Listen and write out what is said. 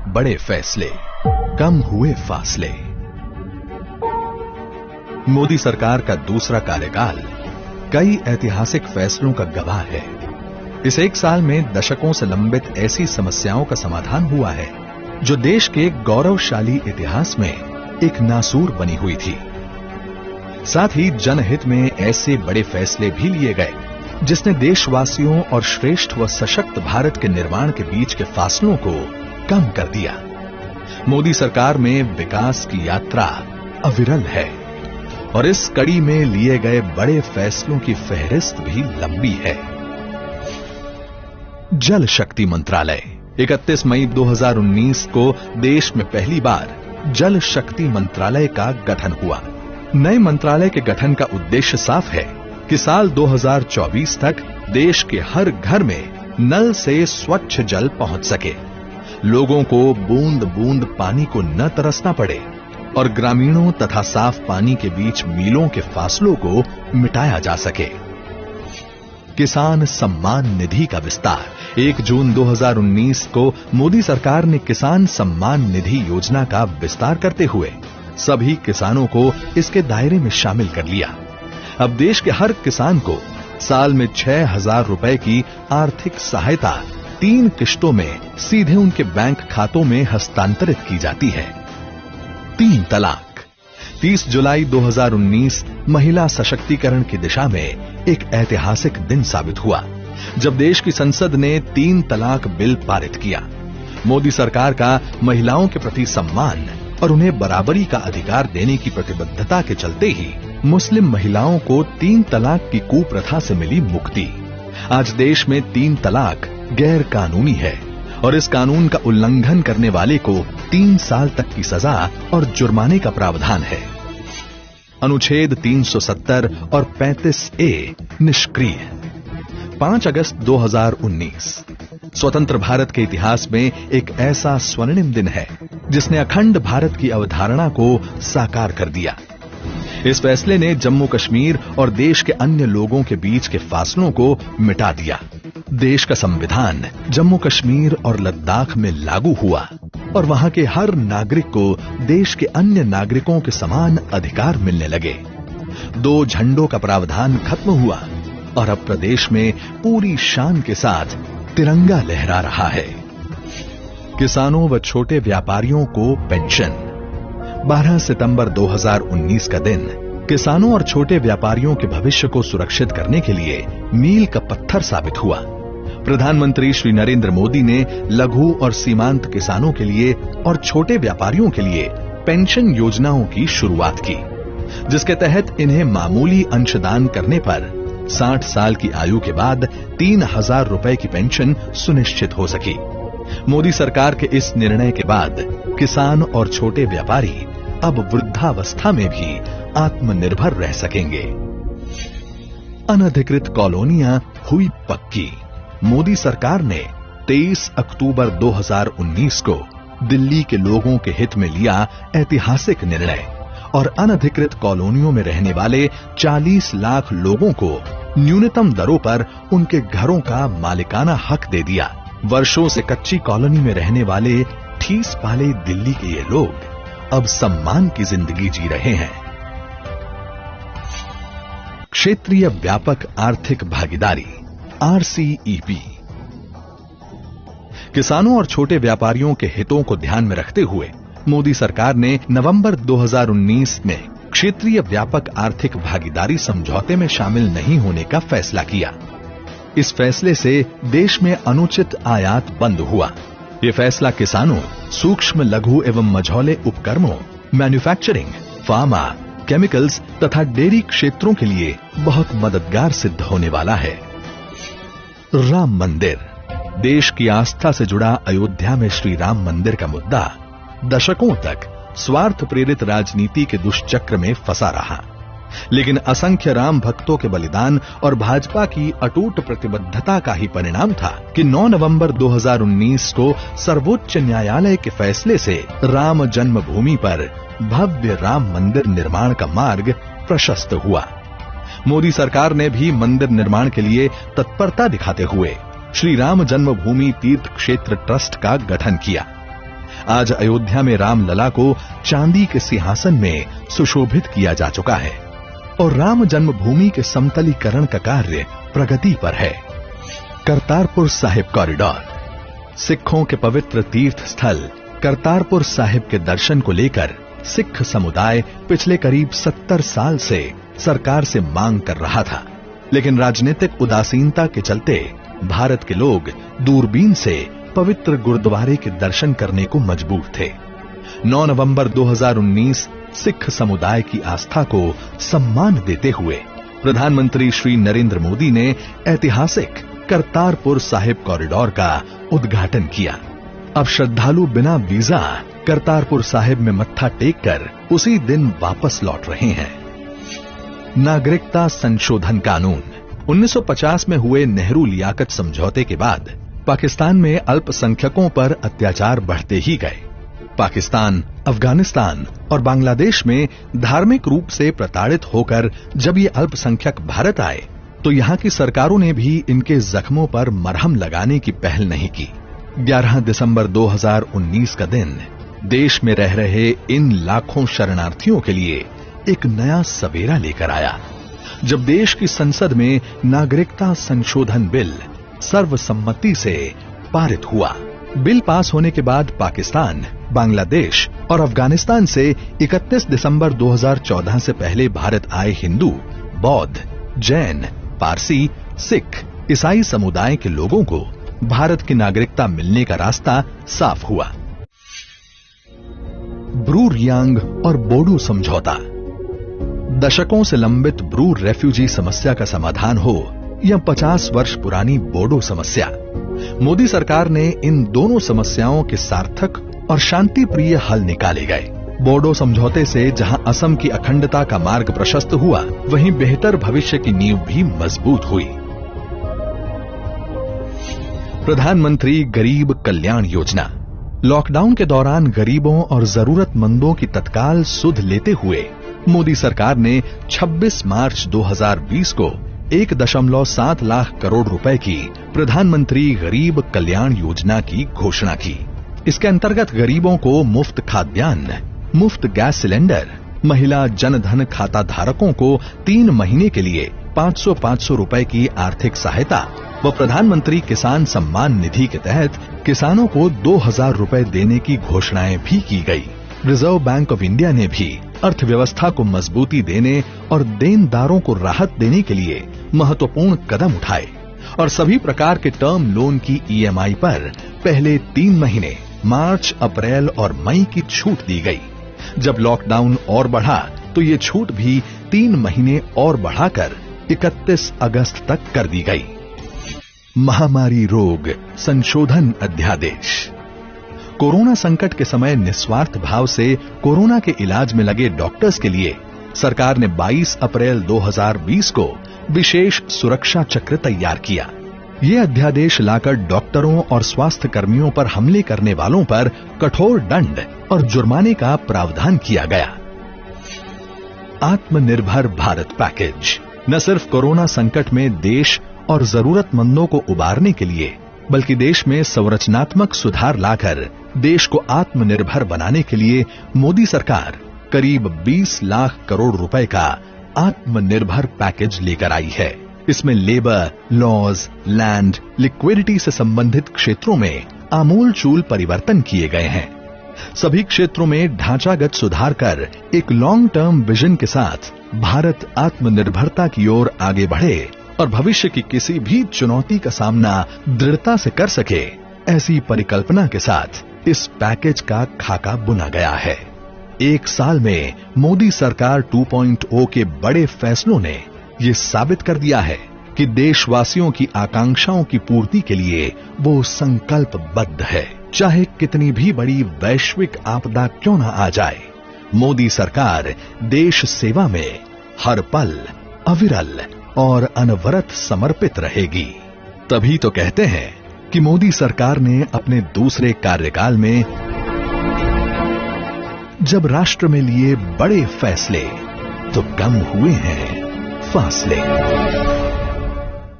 बड़े फैसले, कम हुए फासले। मोदी सरकार का दूसरा कार्यकाल कई ऐतिहासिक फैसलों का गवाह है। इस एक साल में दशकों से लंबित ऐसी समस्याओं का समाधान हुआ है जो देश के गौरवशाली इतिहास में एक नासूर बनी हुई थी। साथ ही जनहित में ऐसे बड़े फैसले भी लिए गए जिसने देशवासियों और श्रेष्ठ व सशक्त भारत के निर्माण के बीच के फासलों को कम कर दिया। मोदी सरकार में विकास की यात्रा अविरल है और इस कड़ी में लिए गए बड़े फैसलों की फहरिस्त भी लंबी है। जल शक्ति मंत्रालय 31 मई 2019 को देश में पहली बार जल शक्ति मंत्रालय का गठन हुआ। नए मंत्रालय के गठन का उद्देश्य साफ है कि साल 2024 तक देश के हर घर में नल से स्वच्छ जल पहुंच सके, लोगों को बूंद बूंद पानी को न तरसना पड़े और ग्रामीणों तथा साफ पानी के बीच मीलों के फासलों को मिटाया जा सके। किसान सम्मान निधि का विस्तार 1 जून 2019 को मोदी सरकार ने किसान सम्मान निधि योजना का विस्तार करते हुए सभी किसानों को इसके दायरे में शामिल कर लिया। अब देश के हर किसान को साल में 6,000 रुपए की आर्थिक सहायता 3 किश्तों में सीधे उनके बैंक खातों में हस्तांतरित की जाती है। 3 तलाक 30 जुलाई 2019 महिला सशक्तिकरण की दिशा में एक ऐतिहासिक दिन साबित हुआ जब देश की संसद ने 3 तलाक बिल पारित किया। मोदी सरकार का महिलाओं के प्रति सम्मान और उन्हें बराबरी का अधिकार देने की प्रतिबद्धता के चलते ही मुस्लिम महिलाओं को 3 तलाक की कुप्रथा से मिली मुक्ति। आज देश में 3 तलाक गैर कानूनी है और इस कानून का उल्लंघन करने वाले को 3 साल तक की सजा और जुर्माने का प्रावधान है। अनुच्छेद 370 और 35A निष्क्रिय। 5 अगस्त 2019 स्वतंत्र भारत के इतिहास में एक ऐसा स्वर्णिम दिन है जिसने अखंड भारत की अवधारणा को साकार कर दिया। इस फैसले ने जम्मू कश्मीर और देश के अन्य लोगों के बीच के फासलों को मिटा दिया। देश का संविधान जम्मू कश्मीर और लद्दाख में लागू हुआ और वहां के हर नागरिक को देश के अन्य नागरिकों के समान अधिकार मिलने लगे। 2 झंडों का प्रावधान खत्म हुआ और अब प्रदेश में पूरी शान के साथ तिरंगा लहरा रहा है। किसानों व छोटे व्यापारियों को पेंशन। 12 सितंबर 2019 का दिन किसानों और छोटे व्यापारियों के भविष्य को सुरक्षित करने के लिए मील का पत्थर साबित हुआ। प्रधानमंत्री श्री नरेंद्र मोदी ने लघु और सीमांत किसानों के लिए और छोटे व्यापारियों के लिए पेंशन योजनाओं की शुरुआत की, जिसके तहत इन्हें मामूली अंशदान करने पर 60 साल की आयु के बाद 3,000 रुपए की पेंशन सुनिश्चित हो सकी। मोदी सरकार के इस निर्णय के बाद किसान और छोटे व्यापारी अब वृद्धावस्था में भी आत्मनिर्भर रह सकेंगे। अनधिकृत कॉलोनियां हुई पक्की। मोदी सरकार ने 23 अक्टूबर 2019 को दिल्ली के लोगों के हित में लिया ऐतिहासिक निर्णय और अनधिकृत कॉलोनियों में रहने वाले 40 लाख लोगों को न्यूनतम दरों पर उनके घरों का मालिकाना हक दे दिया। वर्षों से कच्ची कॉलोनी में रहने वाले ठीस पाले दिल्ली के ये लोग अब सम्मान की जिंदगी जी रहे हैं। क्षेत्रीय व्यापक आर्थिक भागीदारी RCEP। किसानों और छोटे व्यापारियों के हितों को ध्यान में रखते हुए मोदी सरकार ने नवंबर 2019 में क्षेत्रीय व्यापक आर्थिक भागीदारी समझौते में शामिल नहीं होने का फैसला किया। इस फैसले से देश में अनुचित आयात बंद हुआ। ये फैसला किसानों, सूक्ष्म लघु एवं मझौले उपक्रमों, मैन्युफैक्चरिंग, फार्मा, केमिकल्स तथा डेयरी क्षेत्रों के लिए बहुत मददगार सिद्ध होने वाला है। राम मंदिर। देश की आस्था से जुड़ा अयोध्या में श्री राम मंदिर का मुद्दा दशकों तक स्वार्थ प्रेरित राजनीति के दुष्चक्र में फंसा रहा, लेकिन असंख्य राम भक्तों के बलिदान और भाजपा की अटूट प्रतिबद्धता का ही परिणाम था कि 9 नवंबर 2019 को सर्वोच्च न्यायालय के फैसले से राम जन्मभूमि पर भव्य राम मंदिर निर्माण का मार्ग प्रशस्त हुआ। मोदी सरकार ने भी मंदिर निर्माण के लिए तत्परता दिखाते हुए श्री राम जन्मभूमि तीर्थ क्षेत्र ट्रस्ट का गठन किया। आज अयोध्या में रामलला को चांदी के सिंहासन में सुशोभित किया जा चुका है और राम जन्मभूमि के समतलीकरण का कार्य प्रगति पर है। करतारपुर साहिब कॉरिडोर। सिखों के पवित्र तीर्थ स्थल करतारपुर साहिब के दर्शन को लेकर सिख समुदाय पिछले करीब 70 साल से सरकार से मांग कर रहा था, लेकिन राजनीतिक उदासीनता के चलते भारत के लोग दूरबीन से पवित्र गुरुद्वारे के दर्शन करने को मजबूर थे। 9 नवंबर 2019 सिख समुदाय की आस्था को सम्मान देते हुए प्रधानमंत्री श्री नरेंद्र मोदी ने ऐतिहासिक करतारपुर साहिब कॉरिडोर का उद्घाटन किया। अब श्रद्धालु बिना वीजा करतारपुर साहिब में मत्था टेककर उसी दिन वापस लौट रहे हैं। नागरिकता संशोधन कानून। 1950 में हुए नेहरू लियाकत समझौते के बाद पाकिस्तान में अल्पसंख्यकों पर अत्याचार बढ़ते ही गए। पाकिस्तान, अफगानिस्तान और बांग्लादेश में धार्मिक रूप से प्रताड़ित होकर जब ये अल्पसंख्यक भारत आए तो यहाँ की सरकारों ने भी इनके जख्मों पर मरहम लगाने की पहल नहीं की। 11 दिसंबर 2019 का दिन देश में रह रहे इन लाखों शरणार्थियों के लिए एक नया सवेरा लेकर आया, जब देश की संसद में नागरिकता संशोधन बिल सर्वसम्मति से पारित हुआ। बिल पास होने के बाद पाकिस्तान, बांग्लादेश और अफगानिस्तान से 31 दिसंबर 2014 से पहले भारत आए हिंदू, बौद्ध, जैन, पारसी, सिख, ईसाई समुदाय के लोगों को भारत की नागरिकता मिलने का रास्ता साफ हुआ। ब्रू रियांग और बोडो समझौता। दशकों से लंबित ब्रू रेफ्यूजी समस्या का समाधान हो या 50 वर्ष पुरानी बोडो समस्या, मोदी सरकार ने इन दोनों समस्याओं के सार्थक और शांतिप्रिय हल निकाले गए। बोडो समझौते से जहां असम की अखंडता का मार्ग प्रशस्त हुआ, वहीं बेहतर भविष्य की नींव भी मजबूत हुई। प्रधानमंत्री गरीब कल्याण योजना। लॉकडाउन के दौरान गरीबों और जरूरतमंदों की तत्काल सुध लेते हुए मोदी सरकार ने 26 मार्च 2020 को 1.7 लाख करोड़ रुपए की प्रधानमंत्री गरीब कल्याण योजना की घोषणा की। इसके अंतर्गत गरीबों को मुफ्त खाद्यान्न, मुफ्त गैस सिलेंडर, महिला जनधन खाता धारकों को 3 महीने के लिए 500 रुपए की आर्थिक सहायता व प्रधानमंत्री किसान सम्मान निधि के तहत किसानों को 2000 रुपए देने की घोषणाएं भी की गई। रिजर्व बैंक ऑफ इंडिया ने भी अर्थव्यवस्था को मजबूती देने और देनदारों को राहत देने के लिए महत्वपूर्ण कदम उठाए और सभी प्रकार के टर्म लोन की ईएमआई पर पहले 3 महीने मार्च, अप्रैल और मई की छूट दी गई। जब लॉकडाउन और बढ़ा तो ये छूट भी 3 महीने और बढ़ाकर 31 अगस्त तक कर दी गई। महामारी रोग संशोधन अध्यादेश। कोरोना संकट के समय निस्वार्थ भाव से कोरोना के इलाज में लगे डॉक्टर्स के लिए सरकार ने 22 अप्रैल 2020 को विशेष सुरक्षा चक्र तैयार किया। ये अध्यादेश लाकर डॉक्टरों और स्वास्थ्य कर्मियों पर हमले करने वालों पर कठोर दंड और जुर्माने का प्रावधान किया गया। आत्मनिर्भर भारत पैकेज न सिर्फ कोरोना संकट में देश और जरूरतमंदों को उबारने के लिए, बल्कि देश में संरचनात्मक सुधार लाकर देश को आत्मनिर्भर बनाने के लिए मोदी सरकार करीब 20 लाख करोड़ रुपए का आत्मनिर्भर पैकेज लेकर आई है। इसमें लेबर, लॉज, लैंड, लिक्विडिटी से संबंधित क्षेत्रों में आमूलचूल परिवर्तन किए गए हैं। सभी क्षेत्रों में ढांचागत सुधार कर एक लॉन्ग टर्म विजन के साथ भारत आत्मनिर्भरता की ओर आगे बढ़े और भविष्य की किसी भी चुनौती का सामना दृढ़ता से कर सके, ऐसी परिकल्पना के साथ इस पैकेज का खाका बुना गया है। 1 साल में मोदी सरकार 2.0 के बड़े फैसलों ने ये साबित कर दिया है कि देशवासियों की आकांक्षाओं की पूर्ति के लिए वो संकल्पबद्ध है। चाहे कितनी भी बड़ी वैश्विक आपदा क्यों न आ जाए, मोदी सरकार देश सेवा में हर पल अविरल और अनवरत समर्पित रहेगी। तभी तो कहते हैं कि मोदी सरकार ने अपने दूसरे कार्यकाल में जब राष्ट्र में लिए बड़े फैसले तो कम हुए हैं फासले।